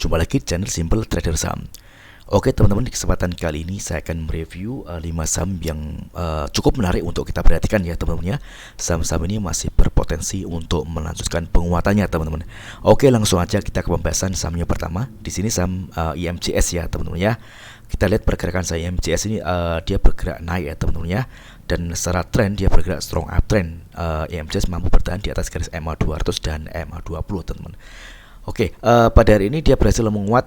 Jumpa lagi di channel Simple Trader Saham. Oke teman-teman, di kesempatan kali ini saya akan mereview 5 saham yang cukup menarik untuk kita perhatikan ya teman-teman ya. Saham-saham ini masih berpotensi untuk melanjutkan penguatannya teman-teman. Oke, langsung aja kita ke pembahasan sahamnya pertama. Di sini saham IMCS ya teman-teman ya. Kita lihat pergerakan saham IMCS ini dia bergerak naik ya teman-teman ya. Dan secara tren dia bergerak strong uptrend. IMCS mampu bertahan di atas garis MA 200 dan MA 20 teman-teman. Oke, pada hari ini dia berhasil menguat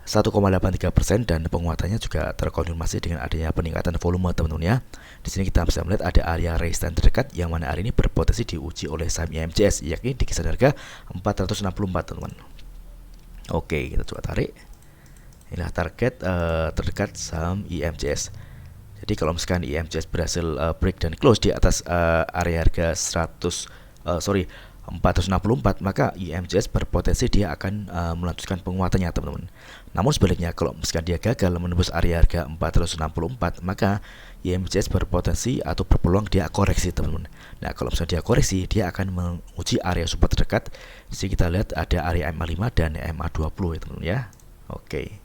1,83% dan penguatannya juga terkonfirmasi dengan adanya peningkatan volume teman-teman ya. Di sini kita bisa melihat ada area resistance terdekat yang mana hari ini berpotensi diuji oleh saham IMCS, yakni di kisaran harga 464 teman-teman. Oke, kita coba tarik. Inilah target terdekat saham IMCS. Jadi kalau misalkan IMCS berhasil break dan close di atas area harga 464, maka IMCS berpotensi dia akan melanjutkan penguatannya teman-teman. Namun sebaliknya kalau misalkan dia gagal menembus area harga 464, maka IMCS berpotensi atau berpeluang dia koreksi teman-teman. Nah kalau misalkan dia koreksi, dia akan menguji area support terdekat. Di sini kita lihat ada area MA5 dan MA20 ya teman-teman ya. Oke.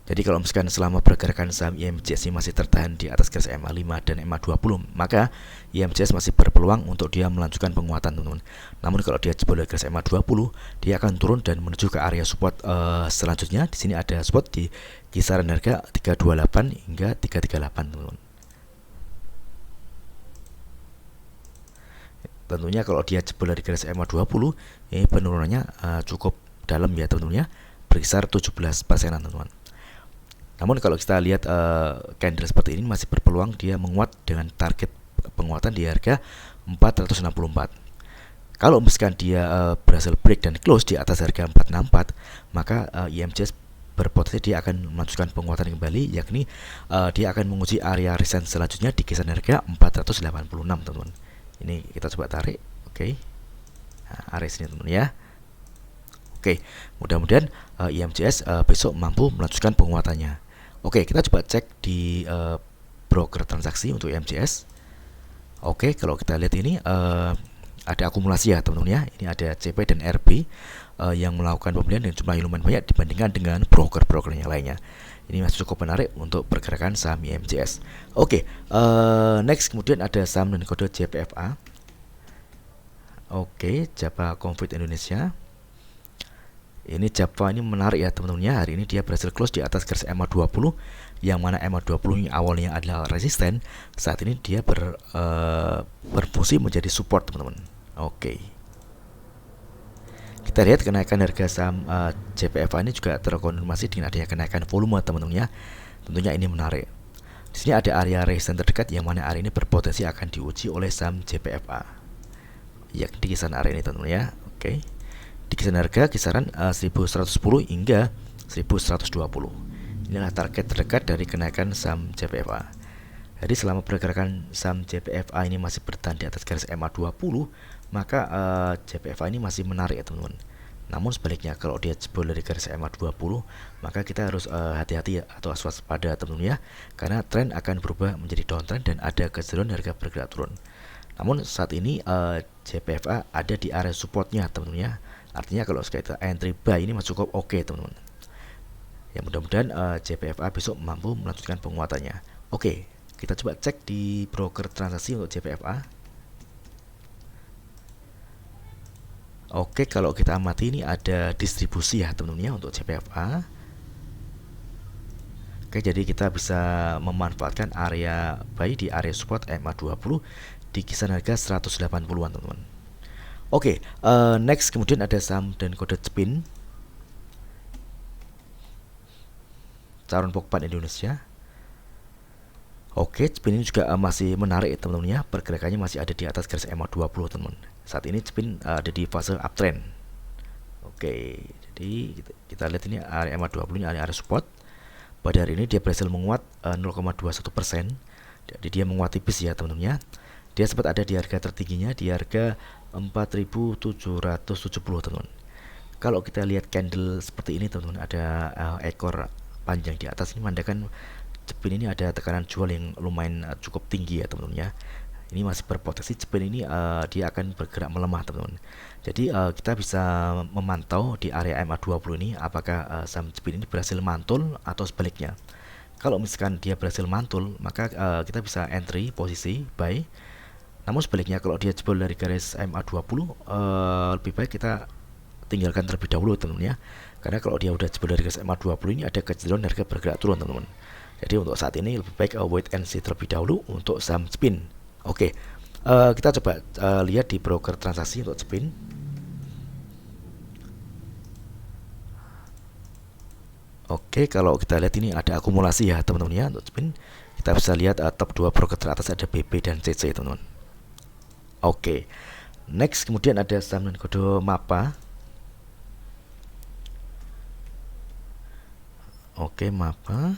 Jadi kalau misalkan selama pergerakan saham IMCS ini masih tertahan di atas garis MA5 dan MA20, maka IMCS masih berpeluang untuk dia melanjutkan penguatan teman-teman. Namun kalau dia jebol garis MA20, dia akan turun dan menuju ke area support selanjutnya. Di sini ada support di kisaran harga 328 hingga 338 teman-teman. Tentunya kalau dia jebol dari garis MA20, ini penurunannya cukup dalam ya teman-teman ya, berkisar 17%-an teman-teman. Namun kalau kita lihat candle seperti ini masih berpeluang dia menguat dengan target penguatan di harga 464. Kalau misalkan dia berhasil break dan close di atas harga 464, maka IMCS berpotensi dia akan melanjutkan penguatan kembali, yakni dia akan menguji area resistance selanjutnya di kisaran harga 486 teman-teman. Ini kita coba tarik. Oke. Nah, area sini teman-teman ya. Oke, mudah-mudahan IMCS besok mampu melanjutkan penguatannya. Oke, kita coba cek di broker transaksi untuk IMCS. Oke, kalau kita lihat ini ada akumulasi ya teman-teman ya. Ini ada CP dan RB yang melakukan pembelian dengan jumlah yang lumayan banyak dibandingkan dengan broker-broker yang lainnya. Ini masih cukup menarik untuk pergerakan saham IMCS. Oke, next kemudian ada saham dengan kode JPFA. Oke, Java Confit Indonesia. Ini Java ini menarik ya teman-teman ya. Hari ini dia berhasil close di atas garis MA20, yang mana MA20 yang awalnya adalah resisten, saat ini dia berfungsi menjadi support teman-teman. Oke. Kita lihat kenaikan harga saham JPFA ini juga terkonfirmasi dengan adanya kenaikan volume teman-teman ya. Tentunya ini menarik. Di sini ada area resistance terdekat yang mana area ini berpotensi akan diuji oleh saham JPFA. Ya, di kisaran area ini teman-teman ya. Oke. Di kisaran harga kisaran 1110 hingga 1120. Inilah target terdekat dari kenaikan saham JPFA. Jadi selama pergerakan saham JPFA ini masih bertahan di atas garis MA20, maka JPFA ini masih menarik ya teman-teman. Namun sebaliknya kalau dia jebol dari garis MA20, maka kita harus hati-hati atau waspada teman-teman ya, karena tren akan berubah menjadi downtrend dan ada kecenderungan harga bergerak turun. Namun saat ini JPFA ada di area supportnya teman-teman ya. Artinya kalau kita entry buy ini masih cukup oke teman-teman. Ya mudah-mudahan JPFA besok mampu melanjutkan penguatannya. Oke, kita coba cek di broker transaksi untuk JPFA. Oke, kalau kita amati ini ada distribusi ya teman-teman ya untuk JPFA. Oke, jadi kita bisa memanfaatkan area buy di area support MA20 di kisaran harga 180-an teman-teman. Oke, next kemudian ada saham dan kode SPIN, Saron Pokpan Indonesia. Oke, SPIN ini juga masih menarik teman-teman ya. Pergerakannya masih ada di atas garis MA20 teman-teman. Saat ini SPIN ada di fase uptrend. Oke, jadi kita lihat ini area MA20 ini area support. Pada hari ini dia berhasil menguat 0,21%. Jadi dia menguat tipis ya teman-teman ya. Dia sempat ada di harga tertingginya di harga 4.770 teman-teman. Kalau kita lihat candle seperti ini teman-teman, ada ekor panjang di atas ini menandakan SPIN ini ada tekanan jual yang lumayan cukup tinggi ya teman-teman ya. ini masih berpotensi spin ini dia akan bergerak melemah teman-teman. Jadi kita bisa memantau di area MA20 ini apakah saham spin ini berhasil mantul atau sebaliknya. Kalau misalkan dia berhasil mantul, maka kita bisa entry posisi buy. Namun sebaliknya kalau dia jebol dari garis MA20, lebih baik kita tinggalkan terlebih dahulu teman-teman ya. Karena kalau dia udah jebol dari garis MA20 ini ada kecenderungan harga bergerak turun teman-teman. Jadi untuk saat ini lebih baik wait and see terlebih dahulu untuk saham spin. Oke, kita coba lihat di broker transaksi untuk spin. Oke, kalau kita lihat ini ada akumulasi ya teman-teman ya untuk spin. Kita bisa lihat top 2 broker teratas ada BP dan CC teman-teman. Oke, next kemudian ada saham dengan kode MAPA. Oke, MAPA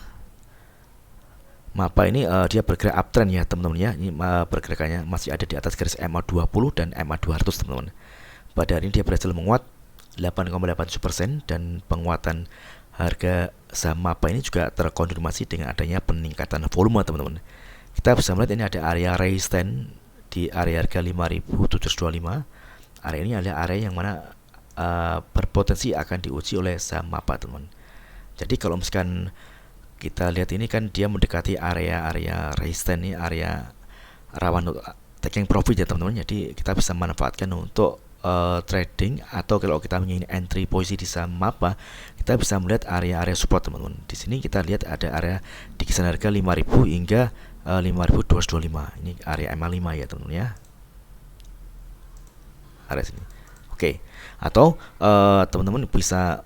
ini dia bergerak uptrend ya teman-teman ya. Ini pergerakannya masih ada di atas garis MA20 dan MA200 teman-teman. Pada hari ini dia berhasil menguat 8,87% dan penguatan harga saham MAPA ini juga terkonfirmasi dengan adanya peningkatan volume teman-teman. Kita bisa melihat ini ada area resistance di area harga 5.725. Area ini adalah area yang mana berpotensi akan diuji oleh saham MAPA teman-teman. Jadi kalau misalkan kita lihat ini kan dia mendekati area resistance ini, area rawan taking profit ya teman-teman. Jadi kita bisa manfaatkan untuk trading, atau kalau kita ingin entry posisi di saham MAPA, kita bisa melihat area-area support teman-teman. Di sini kita lihat ada area di kisaran harga 5.000 hingga 5.225. Ini area MA5 ya teman-teman ya. Area sini. Oke. Atau teman-teman bisa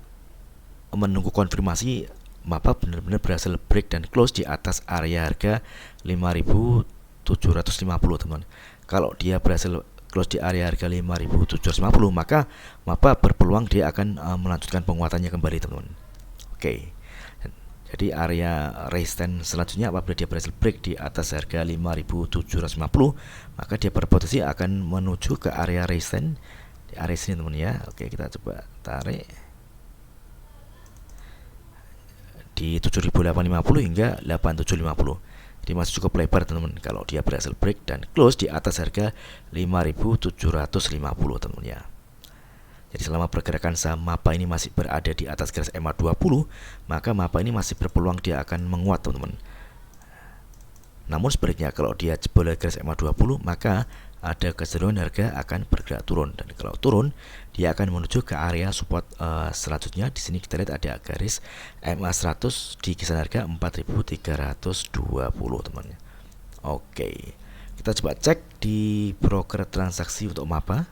menunggu konfirmasi MAPA benar-benar berhasil break dan close di atas area harga 5.750 teman-teman. Kalau dia berhasil close di area harga 5.750, maka MAPA berpeluang dia akan melanjutkan penguatannya kembali teman-teman. Oke. Jadi area resistance selanjutnya apabila dia berhasil break di atas harga 5.750, maka dia berpotensi akan menuju ke area resistance di area sini teman-teman ya. Oke, kita coba tarik di 7.850 hingga 8.750. Jadi masih cukup lebar teman-teman kalau dia berhasil break dan close di atas harga 5.750 teman-teman ya. Jadi selama pergerakan saham MAPA ini masih berada di atas garis MA20, maka MAPA ini masih berpeluang dia akan menguat teman-teman. Namun sebaliknya kalau dia jebol garis MA20, maka ada kecenderungan harga akan bergerak turun, dan kalau turun dia akan menuju ke area support selanjutnya. Di sini kita lihat ada garis MA100 di kisaran harga 4.320 teman-teman. Oke, kita coba cek di broker transaksi untuk MAPA.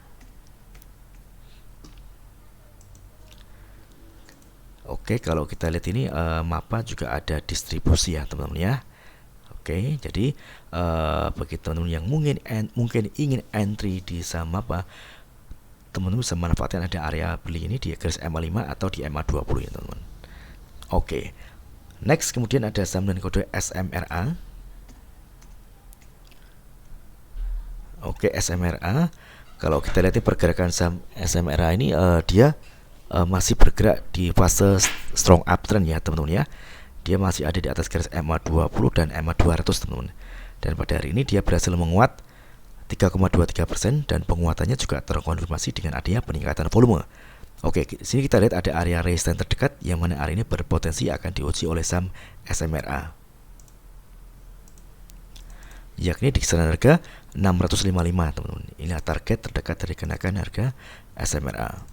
Oke, kalau kita lihat ini MAPA juga ada distribusi ya teman-teman ya. Oke, jadi bagi teman-teman yang mungkin ingin entry di saham MAPA, teman-teman bisa manfaatkan ada area beli ini di garis MA5 atau di MA20 ya teman-teman. Oke, next kemudian ada saham dengan kode SMRA. Oke, SMRA, kalau kita lihat pergerakan saham SMRA ini dia masih bergerak di fase strong uptrend ya teman-teman ya. Dia masih ada di atas garis MA20 dan MA200 teman-teman. Dan pada hari ini dia berhasil menguat 3,23% dan penguatannya juga terkonfirmasi dengan adanya peningkatan volume. Oke, di sini kita lihat ada area resistance terdekat yang mana area ini berpotensi akan diuji oleh saham SMRA, yakni di kisaran harga 655 teman-teman. Inilah target terdekat dari kenaikan harga SMRA.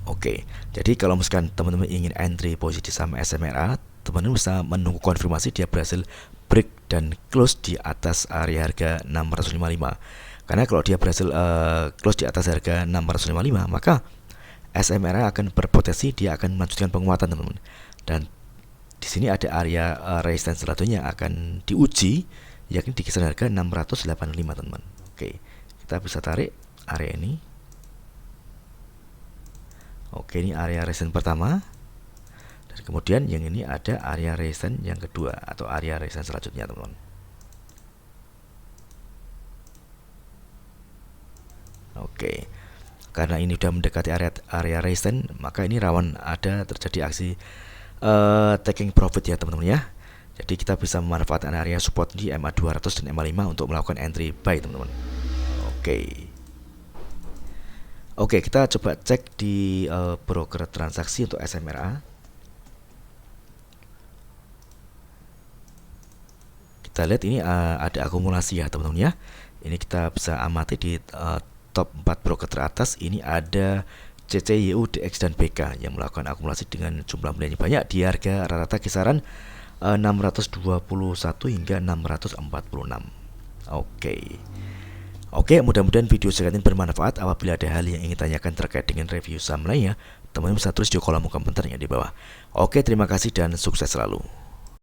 Oke, jadi kalau misalkan teman-teman ingin entry posisi di saham SMRA, teman-teman bisa menunggu konfirmasi dia berhasil break dan close di atas area harga 655. Karena kalau dia berhasil close di atas harga 655, maka SMRA akan berpotensi dia akan melanjutkan penguatan teman-teman. Dan di sini ada area resistance selanjutnya akan diuji, yakni di kisaran harga 685 teman-teman. Oke, kita bisa tarik area ini. Oke, ini area resistance pertama, dan kemudian yang ini ada area resistance yang kedua atau area resistance selanjutnya teman-teman. Oke, karena ini sudah mendekati area resistance, maka ini rawan ada terjadi aksi taking profit ya teman-teman ya. Jadi kita bisa memanfaatkan area support di MA 200 dan MA 5 untuk melakukan entry buy, teman-teman. Oke. Oke, kita coba cek di broker transaksi untuk SMRA. Kita lihat ini ada akumulasi ya, teman-teman ya. Ini kita bisa amati di top 4 broker teratas. Ini ada CCYU, DX, dan BK yang melakukan akumulasi dengan jumlah belian yang banyak di harga rata-rata kisaran 621 hingga 646. Oke, mudah-mudahan video saya ini bermanfaat. Apabila ada hal yang ingin tanyakan terkait dengan review saham lainnya, teman-teman bisa tulis di kolom komentarnya di bawah. Oke, terima kasih dan sukses selalu.